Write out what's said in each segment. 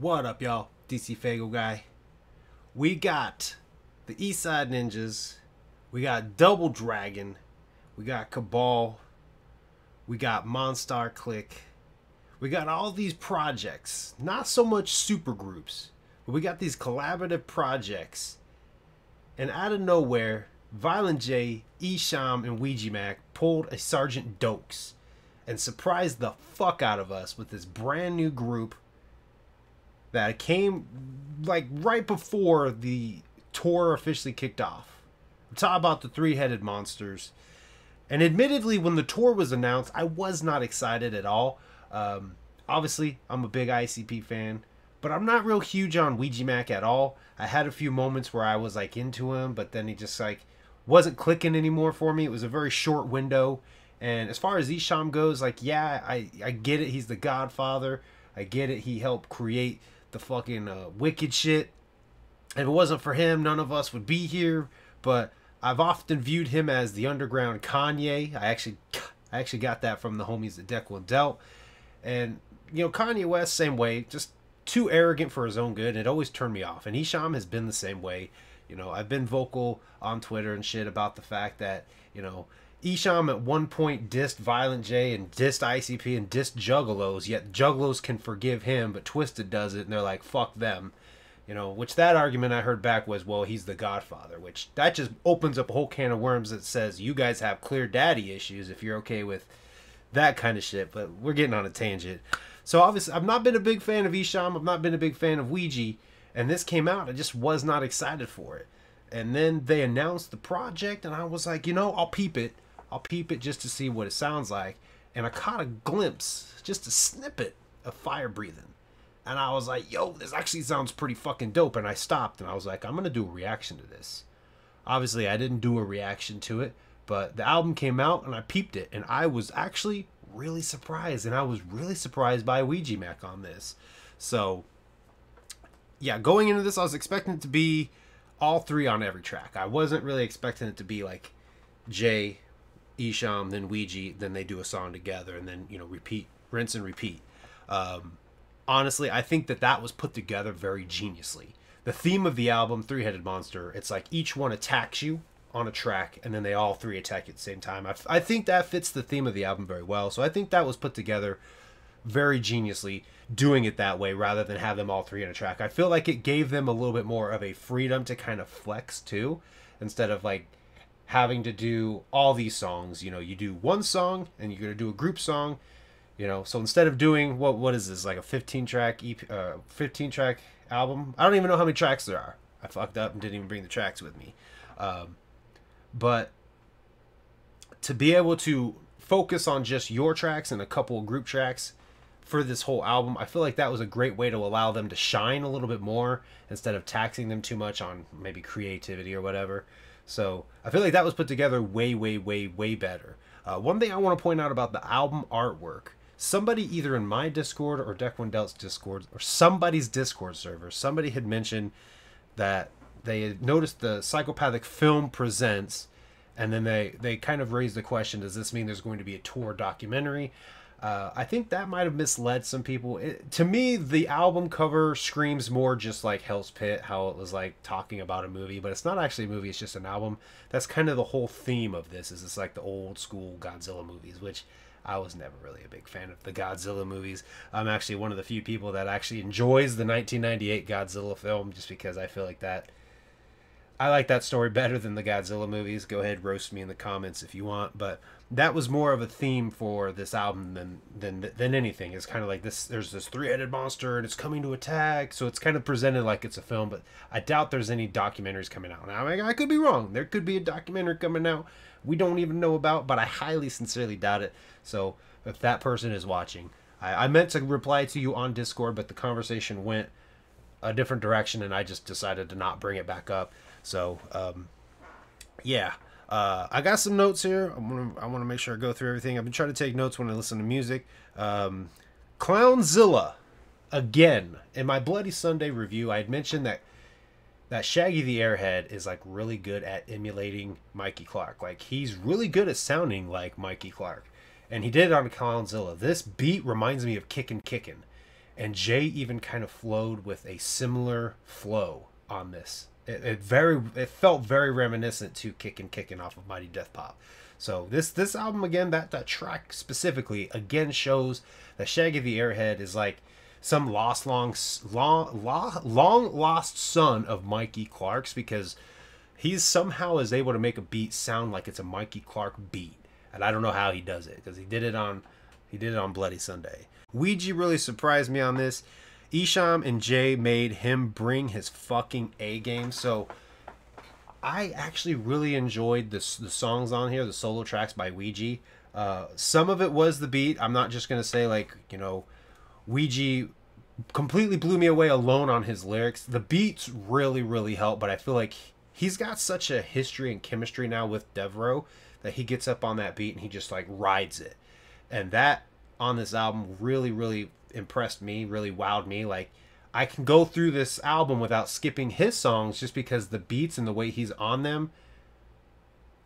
What up, y'all? DCFAYGOGUY. We got the Eastside Ninjas. We got Double Dragon. We got Cabal. We got Monstar Click. We got all these projects. Not so much super groups, but we got these collaborative projects. And out of nowhere, Violent J, Esham, and Ouija Macc pulled a Sergeant Dokes and surprised the fuck out of us with this brand new group that came like right before the tour officially kicked off. I'm talking about the Three-Headed Monsters. And admittedly, when the tour was announced, I was not excited at all. Obviously, I'm a big ICP fan, but I'm not real huge on Ouija Macc at all. I had a few moments where I was like into him, but then he just like wasn't clicking anymore for me. It was a very short window. And as far as Esham goes, like, yeah, I get it. He's the godfather. I get it. He helped create the fucking wicked shit. If it wasn't for him, none of us would be here. But I've often viewed him as the underground Kanye. I actually got that from the homies at Declan Dealt. And, you know, Kanye West, same way. Just too arrogant for his own good. And it always turned me off. And Esham has been the same way. You know, I've been vocal on Twitter and shit about the fact that, you know, Esham at one point dissed Violent J and dissed ICP and dissed Juggalos, yet Juggalos can forgive him, but Twisted does it, and they're like, fuck them. You know, which that argument I heard back was, well, he's the godfather, which that just opens up a whole can of worms that says you guys have clear daddy issues if you're okay with that kind of shit, but we're getting on a tangent. So obviously, I've not been a big fan of Esham, I've not been a big fan of Ouija, and this came out, I just was not excited for it. And then they announced the project, and I was like, you know, I'll peep it. I'll peep it just to see what it sounds like. And I caught a glimpse, just a snippet of fire breathing. And I was like, yo, this actually sounds pretty fucking dope. And I stopped and I was like, I'm going to do a reaction to this. Obviously, I didn't do a reaction to it, but the album came out and I peeped it. And I was actually really surprised. And I was really surprised by Ouija Macc on this. So, yeah, going into this, I was expecting it to be all three on every track. I wasn't really expecting it to be like Jay, Esham, then Ouija, then they do a song together, and then, you know, repeat, rinse and repeat. Honestly, I think that was put together very geniusly. The theme of the album, Three-Headed Monster, it's like each one attacks you on a track, and then they all three attack you at the same time. I think that fits the theme of the album very well, so I think that was put together very geniusly, doing it that way rather than have them all three on a track. I feel like it gave them a little bit more of a freedom to kind of flex too, instead of like having to do all these songs. You know, you do one song and you're gonna do a group song, you know. So instead of doing what is this, like a 15-track EP, 15-track album? I don't even know how many tracks there are. I fucked up and didn't even bring the tracks with me. But to be able to focus on just your tracks and a couple of group tracks for this whole album, I feel like that was a great way to allow them to shine a little bit more instead of taxing them too much on maybe creativity or whatever. So I feel like that was put together way, way, way, way better. One thing I want to point out about the album artwork, somebody either in my Discord or Declan Delt's Discord or somebody's Discord server, somebody had mentioned that they had noticed the Psychopathic film presents, and then they kind of raised the question, does this mean there's going to be a tour documentary? I think that might have misled some people. To me, the album cover screams more just like Hell's Pit, how it was like talking about a movie, but it's not actually a movie, it's just an album. That's kind of the whole theme of this, is it's like the old school Godzilla movies, which I was never really a big fan of the Godzilla movies. I'm actually one of the few people that actually enjoys the 1998 Godzilla film, just because I feel like I like that story better than the Godzilla movies. Go ahead, roast me in the comments if you want, but that was more of a theme for this album than anything. It's kind of like this, there's this three-headed monster and it's coming to attack, so it's kind of presented like it's a film, but I doubt there's any documentaries coming out. Now, I could be wrong. There could be a documentary coming out we don't even know about, but I highly sincerely doubt it. So if that person is watching, I meant to reply to you on Discord, but the conversation went a different direction and I just decided to not bring it back up. So, yeah. I got some notes here. I want to make sure I go through everything. I've been trying to take notes when I listen to music. Clownzilla, again, in my Bloody Sunday review, I had mentioned that Shaggy the Airhead is like really good at emulating Mikey Clark. Like, he's really good at sounding like Mikey Clark, and he did it on Clownzilla. This beat reminds me of Kickin' Kickin', And Jay even kind of flowed with a similar flow on this. It felt very reminiscent to Kickin' off of Mighty Death Pop. So this album again, that track specifically again shows that Shaggy the Airhead is like some long lost son of Mikey Clark's, because he's somehow is able to make a beat sound like it's a Mikey Clark beat, and I don't know how he does it, because he did it on Bloody Sunday. Ouija really surprised me on this. Esham and Jay made him bring his fucking A game. So I actually really enjoyed the songs on here, the solo tracks by Ouija. Some of it was the beat. I'm not just going to say, like, you know, Ouija completely blew me away alone on his lyrics. The beats really, really help, but I feel like he's got such a history and chemistry now with Devereaux that he gets up on that beat and he just, like, rides it. And that on this album really, really impressed me, really wowed me. Like, I can go through this album without skipping his songs just because the beats and the way he's on them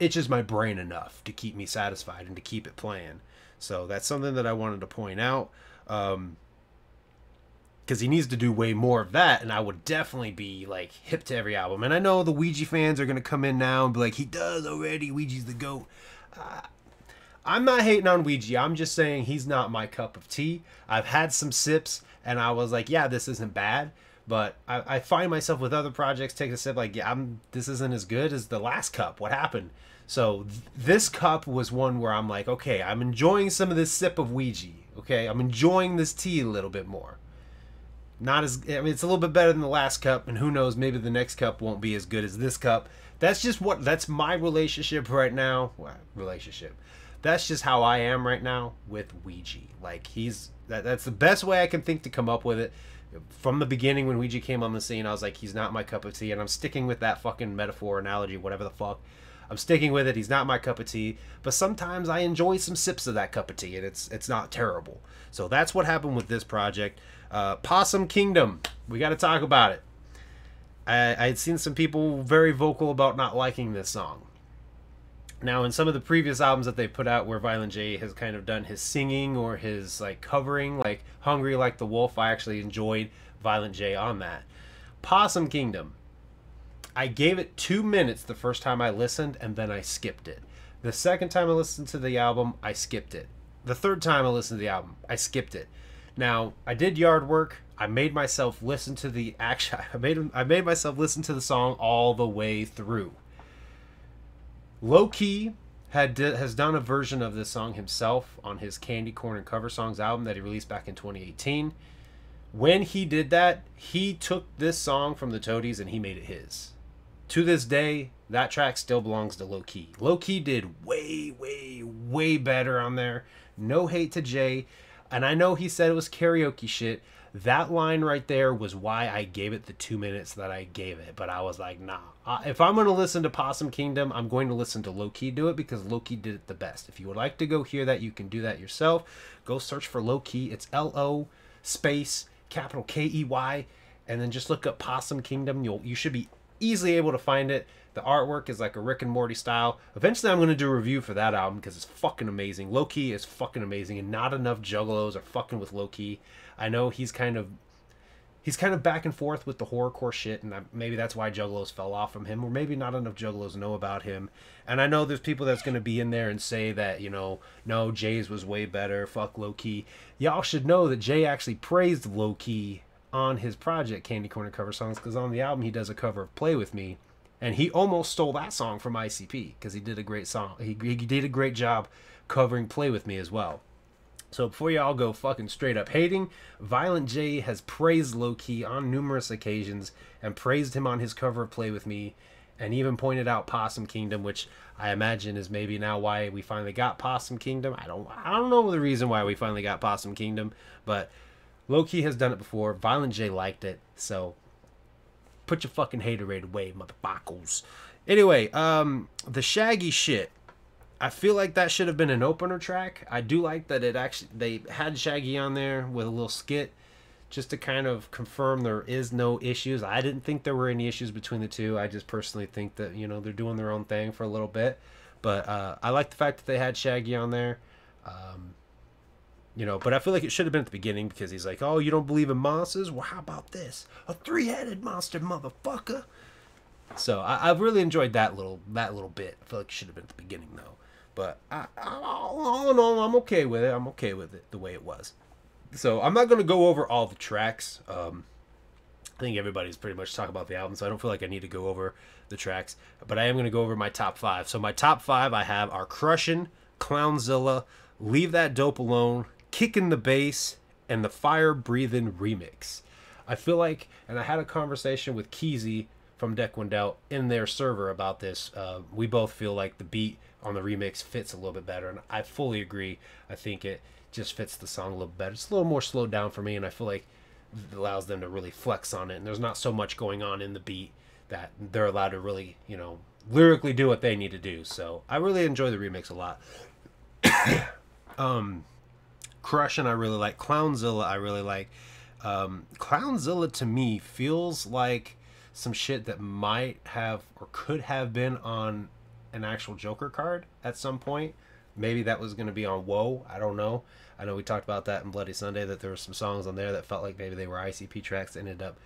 itches my brain enough to keep me satisfied and to keep it playing. So that's something that I wanted to point out, because he needs to do way more of that, and I would definitely be like hip to every album. And I know the Ouija fans are going to come in now and be like, he does already, Ouija's the GOAT. I'm not hating on Ouija. I'm just saying he's not my cup of tea. I've had some sips, and I was like, yeah, this isn't bad. But I find myself with other projects take a sip like, yeah, this isn't as good as the last cup. What happened? So this cup was one where I'm like, okay, I'm enjoying some of this sip of Ouija. Okay, I'm enjoying this tea a little bit more. Not as, I mean, it's a little bit better than the last cup, and who knows, maybe the next cup won't be as good as this cup. That's just that's my relationship right now. That's just how I am right now with Ouija. Like, that's the best way I can think to come up with it. From the beginning, when Ouija came on the scene, I was like, he's not my cup of tea, and I'm sticking with that fucking metaphor, analogy, whatever the fuck. I'm sticking with it. He's not my cup of tea, but sometimes I enjoy some sips of that cup of tea, and it's not terrible. So that's what happened with this project. Possum Kingdom, we got to talk about it. I had seen some people very vocal about not liking this song. Now, in some of the previous albums that they put out where Violent J has kind of done his singing or his like covering, like Hungry Like the Wolf, I actually enjoyed Violent J on that. Possum Kingdom, I gave it 2 minutes the first time I listened, and then I skipped it. The second time I listened to the album, I skipped it. The third time I listened to the album, I skipped it. Now, I did yard work. I made myself listen to the I made myself listen to the song all the way through. Low Key has done a version of this song himself on his Candy Corn and Cover Songs album that he released back in 2018. When he did that, he took this song from the Toadies and he made it his. To this day, that track still belongs to Low Key. Low Key did way, way, way better on there. No hate to Jay. And I know he said it was karaoke shit. That line right there was why I gave it the 2 minutes that I gave it. But I was like, nah. If I'm going to listen to Possum Kingdom, I'm going to listen to Low Key do it because Low Key did it the best. If you would like to go hear that, you can do that yourself. Go search for Low Key. It's L-O space capital K-E-Y. And then just look up Possum Kingdom. You should be easily able to find it. The artwork is like a Rick and Morty style. Eventually I'm going to do a review for that album because it's fucking amazing. Low Key is fucking amazing, and not enough juggalos are fucking with Low Key. I know he's kind of back and forth with the horrorcore shit, and maybe that's why juggalos fell off from him, or maybe not enough juggalos know about him. And I know there's people that's going to be in there and say that, you know, no, Jay's was way better, fuck Low Key. Y'all should know that Jay actually praised Low Key on his project Candy Corn and Cover Songs, because on the album he does a cover of Play With Me, and he almost stole that song from ICP because he did a great song. He did a great job covering Play With Me as well. So before y'all go fucking straight up hating, Violent J has praised Low Key on numerous occasions and praised him on his cover of Play With Me, and even pointed out Possum Kingdom, which I imagine is maybe now why we finally got Possum Kingdom. I don't know the reason why we finally got Possum Kingdom, but Low Key has done it before. Violent J liked it, so put your fucking haterade away, motherfuckers. Anyway, the Shaggy shit. I feel like that should have been an opener track. I do like that they had Shaggy on there with a little skit just to kind of confirm there is no issues. I didn't think there were any issues between the two. I just personally think that, you know, they're doing their own thing for a little bit. But I like the fact that they had Shaggy on there. You know, but I feel like it should have been at the beginning because he's like, oh, you don't believe in monsters? Well, how about this? A three-headed monster, motherfucker. So I've really enjoyed that little bit. I feel like it should have been at the beginning though. But all in all, I'm okay with it. I'm okay with it the way it was. So I'm not going to go over all the tracks. I think everybody's pretty much talking about the album, so I don't feel like I need to go over the tracks. But I am going to go over my top 5. So my top 5 I have are Crushin', Clownzilla, Leave That Dope Alone, Kickin' the Bass, and the Fire Breathin' Remix. I feel like, and I had a conversation with Keezy from Deck Wendell in their server about this. We both feel like the beat on the remix fits a little bit better, and I fully agree. I think it just fits the song a little better. It's a little more slowed down for me, and I feel like it allows them to really flex on it, and there's not so much going on in the beat that they're allowed to really, you know, lyrically do what they need to do. So I really enjoy the remix a lot. Crushin' I really like. Clownzilla I really like. Clownzilla to me feels like some shit that might have or could have been on an actual Joker card at some point. Maybe that was going to be on Whoa. I don't know. I know we talked about that in Bloody Sunday, that there were some songs on there that felt like maybe they were ICP tracks that ended up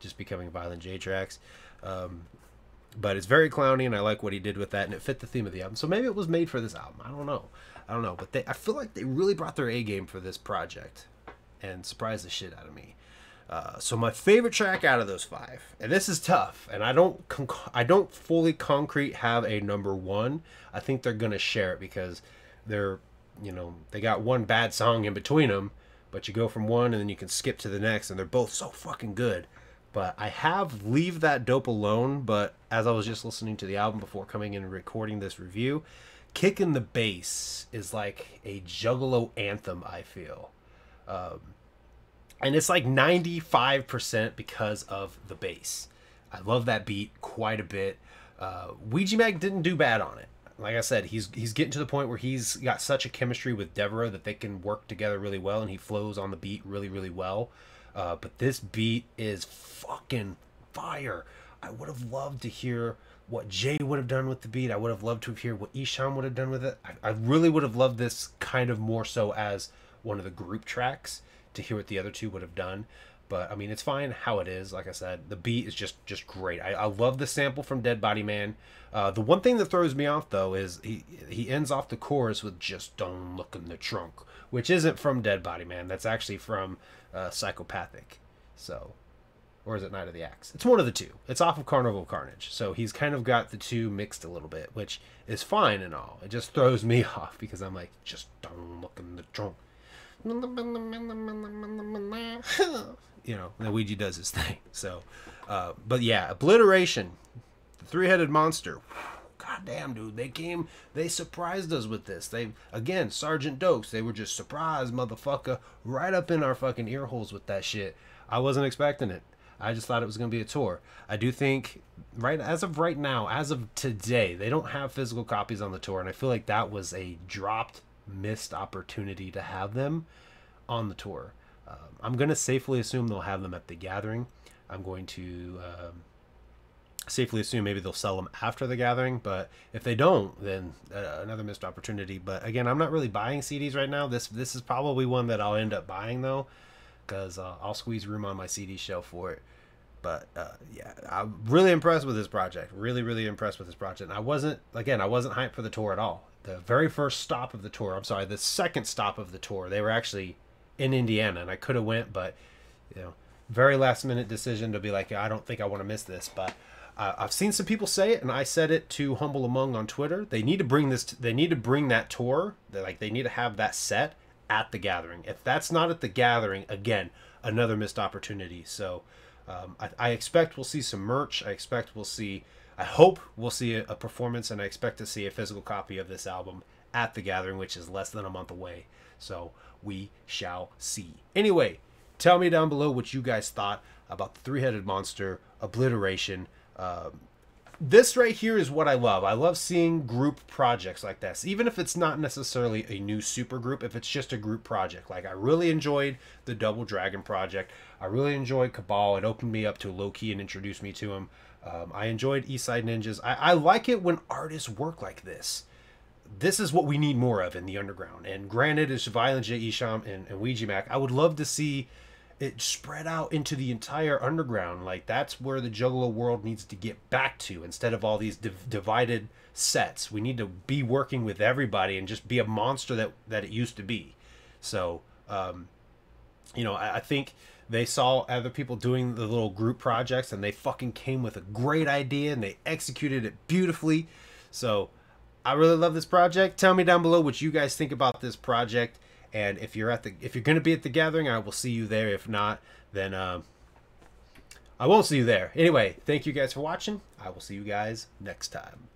just becoming Violent J tracks. But it's very clowny, and I like what he did with that, and it fit the theme of the album. So maybe it was made for this album. I don't know. But I feel like they really brought their A game for this project and surprised the shit out of me. So my favorite track out of those 5, and this is tough, and I don't fully concrete have a number 1. I think they're gonna share it because they're, you know, they got one bad song in between them, but you go from one and then you can skip to the next, and they're both so fucking good. But I have Leave That Dope Alone, but as I was just listening to the album before coming in and recording this review, Kickin' the Bass is like a Juggalo anthem, I feel. And it's like 95% because of the bass. I love that beat quite a bit. Ouija Macc didn't do bad on it. Like I said, he's getting to the point where he's got such a chemistry with Deborah that they can work together really well, and he flows on the beat really, really well. But this beat is fucking fire. I would have loved to hear what Jay would have done with the beat. I would have loved to hear what Esham would have done with it. I really would have loved this kind of more so as one of the group tracks, to hear what the other two would have done. But I mean, it's fine how it is. Like I said, the beat is just great. I love the sample from Dead Body Man. The one thing that throws me off though is he ends off the chorus with "Just Don't Look in the Trunk," which isn't from Dead Body Man. That's actually from Psychopathic. So, or is it Night of the Axe? It's one of the two. It's off of Carnival Carnage. So he's kind of got the two mixed a little bit, which is fine and all. It just throws me off because I'm like, just don't look in the trunk. You know, and Ouija does his thing. So, but yeah, Obliteration, the three-headed monster. God damn, dude, they surprised us with this. Again, Sergeant Dokes, they were just surprised, motherfucker, right up in our fucking ear holes with that shit. I wasn't expecting it. I just thought it was going to be a tour. I do think, as of right now, as of today, they don't have physical copies on the tour, and I feel like that was a missed opportunity to have them on the tour. I'm going to safely assume they'll have them at the Gathering. I'm going to safely assume maybe they'll sell them after the Gathering, but if they don't, then another missed opportunity. But again, I'm not really buying CDs right now. This is probably one that I'll end up buying though, because I'll squeeze room on my CD shelf for it. But yeah, I'm really impressed with this project. Really impressed with this project. And I wasn't hyped for the tour at all. The very first stop of the tour, the second stop of the tour, they were actually in Indiana, and I could have went, but you know, very last minute decision to be like, I don't think I want to miss this. But I've seen some people say it, and I said it to Humble Among on Twitter. They need to bring this. They need to bring that tour. They need to have that set at the Gathering. If that's not at the Gathering, again, another missed opportunity. So I expect we'll see some merch. I hope we'll see a performance, and I expect to see a physical copy of this album at the Gathering, which is less than a month away. So we shall see. Anyway, tell me down below what you guys thought about the three-headed monster, Obliteration. This right here is what I love. I love seeing group projects like this, even if it's not necessarily a new super group, if it's just a group project. Like, I really enjoyed the Double Dragon project. I really enjoyed Cabal. It opened me up to Low-Key and introduced me to him. I enjoyed Eastside Ninjas. I like it when artists work like this. this is what we need more of in the underground. And granted, it's Violent J, Esham, and Ouija Macc. I would love to see it spread out into the entire underground. Like, that's where the Juggalo world needs to get back to, instead of all these divided sets. We need to be working with everybody and just be a monster that it used to be. So, you know, I think they saw other people doing the little group projects, and they fucking came with a great idea, and they executed it beautifully. So I really love this project. Tell me down below what you guys think about this project. And if you're going to be at the gathering, I will see you there. If not, then I won't see you there. Anyway, thank you guys for watching. I will see you guys next time.